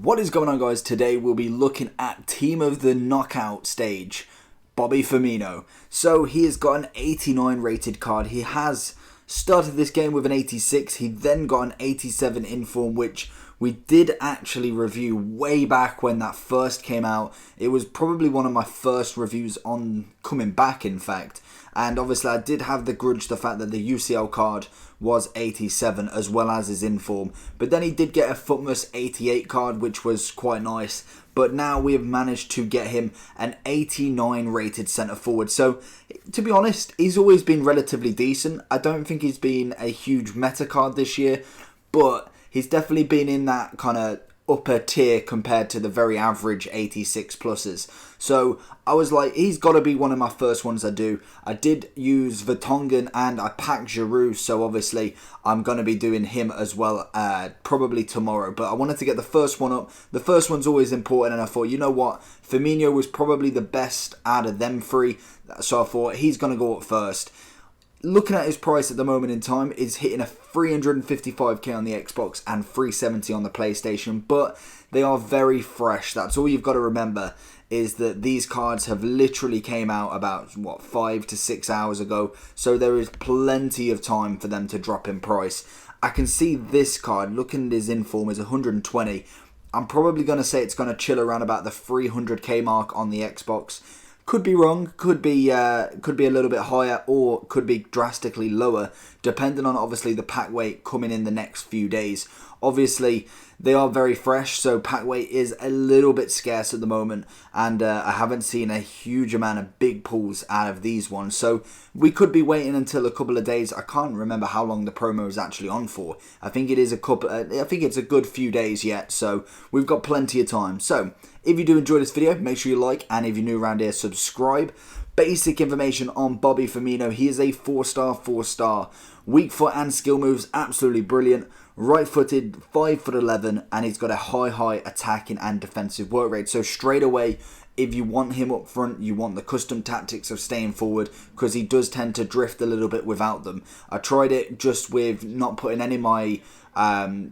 What is going on, guys? Today we'll be looking at Team of the Knockout stage, Bobby Firmino. So he has got an 89 rated card. He has started this game with an 86. He then got an 87 in form, which we did actually review way back when that first came out. It was probably one of my first reviews on coming back, in fact. And obviously I did have the grudge the fact that the UCL card was 87 as well as his inform. But then he did get a Footmus 88 card, which was quite nice. But now we have managed to get him an 89 rated centre forward. So to be honest, he's always been relatively decent. I don't think he's been a huge meta card this year, but he's definitely been in that kind of upper tier compared to the very average 86 pluses. So I was like, he's got to be one of my first ones I do. I did use Vertonghen and I packed Giroud, so obviously I'm going to be doing him as well probably tomorrow. But I wanted to get the first one up. The first one's always important, and I thought, you know what, Firmino was probably the best out of them three, so I thought he's going to go up first. Looking at his price at the moment in time, is hitting a 355k on the Xbox and 370 on the PlayStation, but they are very fresh. That's all you've got to remember, is that these cards have literally came out about 5 to 6 hours ago, so there is plenty of time for them to drop in price. I can see this card, looking at his inform, is 120. I'm probably going to say it's going to chill around about the 300k mark on the Xbox. Could be wrong, could be a little bit higher, or could be drastically lower, depending on obviously the pack weight coming in the next few days. Obviously, they are very fresh, so pack weight is a little bit scarce at the moment, and I haven't seen a huge amount of big pulls out of these ones. So we could be waiting until a couple of days. I can't remember how long the promo is actually on for. I think it is I think it's a good few days yet, so we've got plenty of time. So if you do enjoy this video, make sure you like, and if you're new around here, subscribe. Basic information on Bobby Firmino. He is a 4-star. Weak foot and skill moves, absolutely brilliant. Right-footed, 5'11", and he's got a high attacking and defensive work rate. So straight away, if you want him up front, you want the custom tactics of staying forward, because he does tend to drift a little bit without them. I tried it just with not putting any of my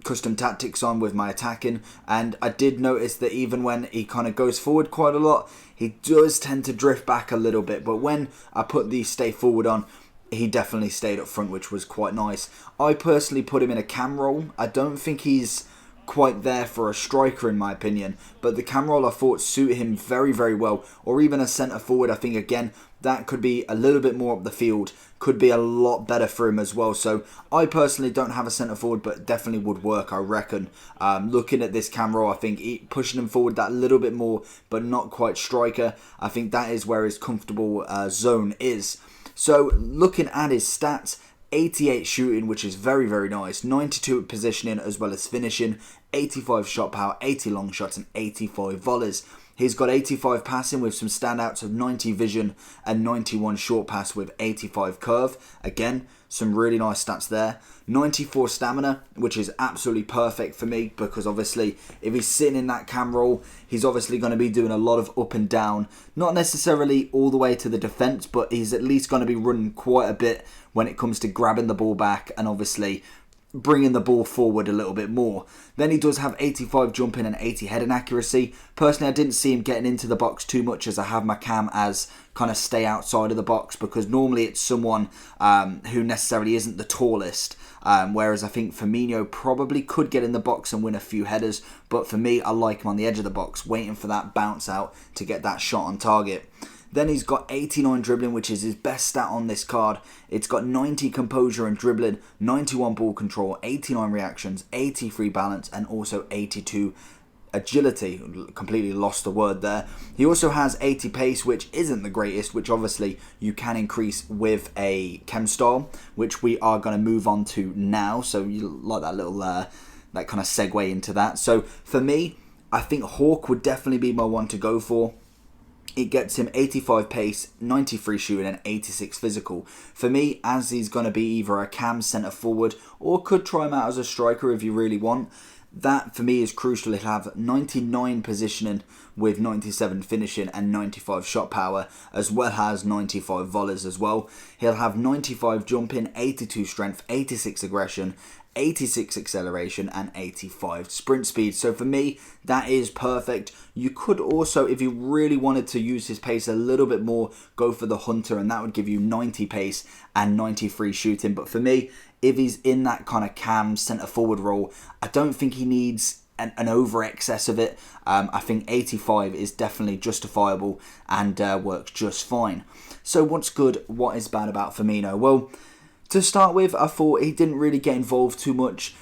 custom tactics on with my attacking, and I did notice that even when he kind of goes forward quite a lot, he does tend to drift back a little bit. But when I put the stay forward on, he definitely stayed up front, which was quite nice. I personally put him in a cam role. I don't think he's quite there for a striker in my opinion, but the cam role I thought suited him very well. Or even a centre forward, I think again that could be a little bit more up the field, could be a lot better for him as well. So I personally don't have a centre forward, but definitely would work, I reckon. Looking at this cam role, I think pushing him forward that little bit more, but not quite striker, I think that is where his comfortable zone is. So looking at his stats, 88 shooting, which is very nice, 92 positioning as well as finishing, 85 shot power, 80 long shots and 85 volleys. He's got 85 passing with some standouts of 90 vision and 91 short pass with 85 curve. Again, some really nice stats there. 94 stamina, which is absolutely perfect for me, because obviously if he's sitting in that cam role, he's obviously going to be doing a lot of up and down. Not necessarily all the way to the defense, but he's at least going to be running quite a bit when it comes to grabbing the ball back and obviously bringing the ball forward a little bit more. Then he does have 85 jumping and 80 heading accuracy. Personally, I didn't see him getting into the box too much, as I have my cam as kind of stay outside of the box, because normally it's someone who necessarily isn't the tallest. Whereas I think Firmino probably could get in the box and win a few headers, but for me, I like him on the edge of the box, waiting for that bounce out to get that shot on target. Then he's got 89 dribbling, which is his best stat on this card. It's got 90 composure and dribbling, 91 ball control, 89 reactions, 83 balance, and also 82 agility. Completely lost the word there. He also has 80 pace, which isn't the greatest, which obviously you can increase with a chem style, which we are going to move on to now. So you like that little that kind of segue into that. So for me, I think Hawk would definitely be my one to go for. It gets him 85 pace, 93 shooting and 86 physical. For me, as he's going to be either a cam centre forward or could try him out as a striker if you really want, that for me is crucial. He'll have 99 positioning with 97 finishing and 95 shot power, as well as 95 volleys as well. He'll have 95 jumping, 82 strength, 86 aggression, 86 acceleration and 85 sprint speed. So for me, that is perfect. You could also, if you really wanted to use his pace a little bit more, go for the Hunter, and that would give you 90 pace and 93 shooting. But for me, if he's in that kind of cam centre forward role, I don't think he needs an over excess of it. I think 85 is definitely justifiable and works just fine. So what's good, what is bad about Firmino? Well, to start with, I thought he didn't really get involved too much.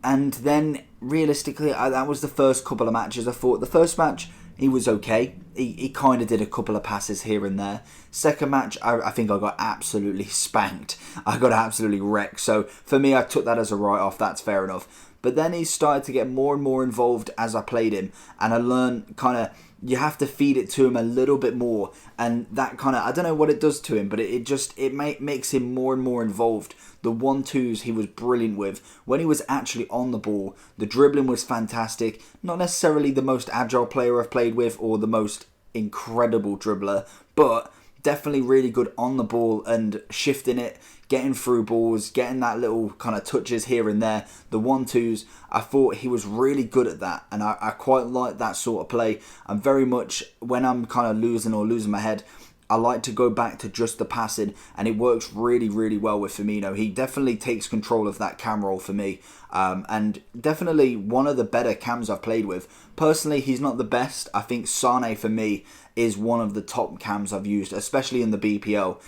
And then, realistically, that was the first couple of matches. I thought the first match, he was okay. He kind of did a couple of passes here and there. Second match, I think I got absolutely spanked. I got absolutely wrecked. So, for me, I took that as a write-off. That's fair enough. But then he started to get more and more involved as I played him. And I learned kind of, you have to feed it to him a little bit more, and that kind of, I don't know what it does to him, but it makes him more and more involved. The 1-2s he was brilliant with. When he was actually on the ball, the dribbling was fantastic. Not necessarily the most agile player I've played with or the most incredible dribbler, but definitely really good on the ball and shifting it, getting through balls, getting that little kind of touches here and there. The 1-2s, I thought he was really good at that, and I quite like that sort of play. I'm very much, when I'm kind of losing my head, I like to go back to just the passing, and it works really, really well with Firmino. He definitely takes control of that cam role for me, and definitely one of the better cams I've played with. Personally, he's not the best. I think Sane, for me, is one of the top cams I've used, especially in the BPL.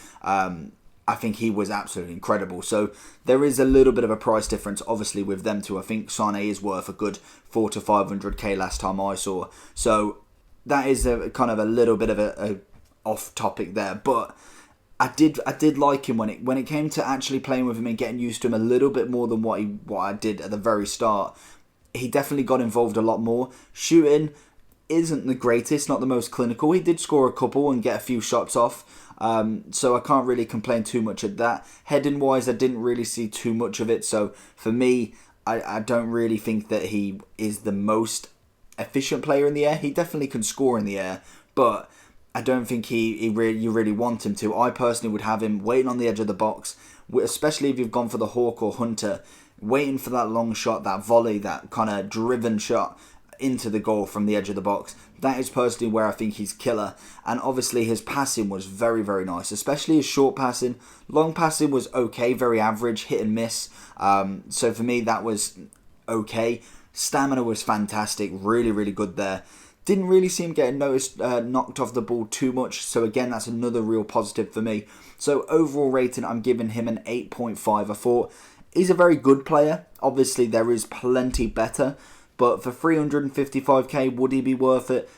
I think he was absolutely incredible. So there is a little bit of a price difference, obviously, with them two. I think Sane is worth a good 400 to 500k last time I saw. So that is a kind of a little bit of a off topic there, but I did like him when it came to actually playing with him and getting used to him a little bit more than what I did at the very start. He definitely got involved a lot more. Shooting isn't the greatest, not the most clinical. He did score a couple and get a few shots off, so I can't really complain too much at that. Heading wise, I didn't really see too much of it, so for me, I don't really think that he is the most efficient player in the air. He definitely can score in the air, but I don't think you really want him to. I personally would have him waiting on the edge of the box, especially if you've gone for the Hawk or Hunter, waiting for that long shot, that volley, that kind of driven shot into the goal from the edge of the box. That is personally where I think he's killer. And obviously his passing was very, very nice, especially his short passing. Long passing was okay, very average, hit and miss. So for me, that was okay. Stamina was fantastic, really, really good there. Didn't really see him getting knocked off the ball too much. So again, that's another real positive for me. So overall rating, I'm giving him an 8.5. I thought he's a very good player. Obviously, there is plenty better. But for 355k, would he be worth it?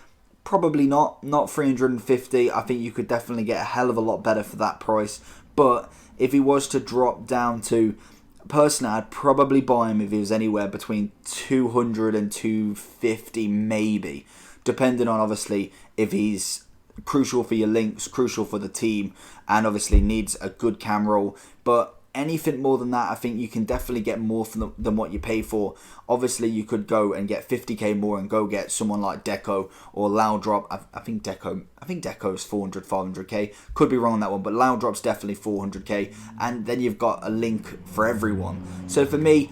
Probably not. Not 350. I think you could definitely get a hell of a lot better for that price. But if he was to drop down to, personally, I'd probably buy him if he was anywhere between 200 and 250 maybe. Depending on, obviously, if he's crucial for your links, crucial for the team, and obviously needs a good cam roll. But anything more than that, I think you can definitely get more than what you pay for. Obviously, you could go and get 50k more and go get someone like Deco or Loudrop. I think Deco is 400, 500k. Could be wrong on that one, but Loudrop's definitely 400k. And then you've got a link for everyone. So for me,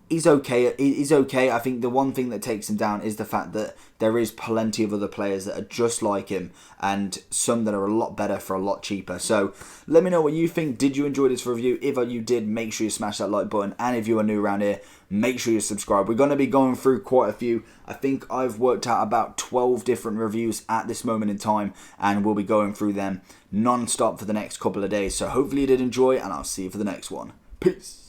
he's okay. He's okay. I think the one thing that takes him down is the fact that there is plenty of other players that are just like him, and some that are a lot better for a lot cheaper. So let me know what you think. Did you enjoy this review? If you did, make sure you smash that like button. And if you are new around here, make sure you subscribe. We're going to be going through quite a few. I think I've worked out about 12 different reviews at this moment in time, and we'll be going through them non-stop for the next couple of days. So hopefully you did enjoy, and I'll see you for the next one. Peace.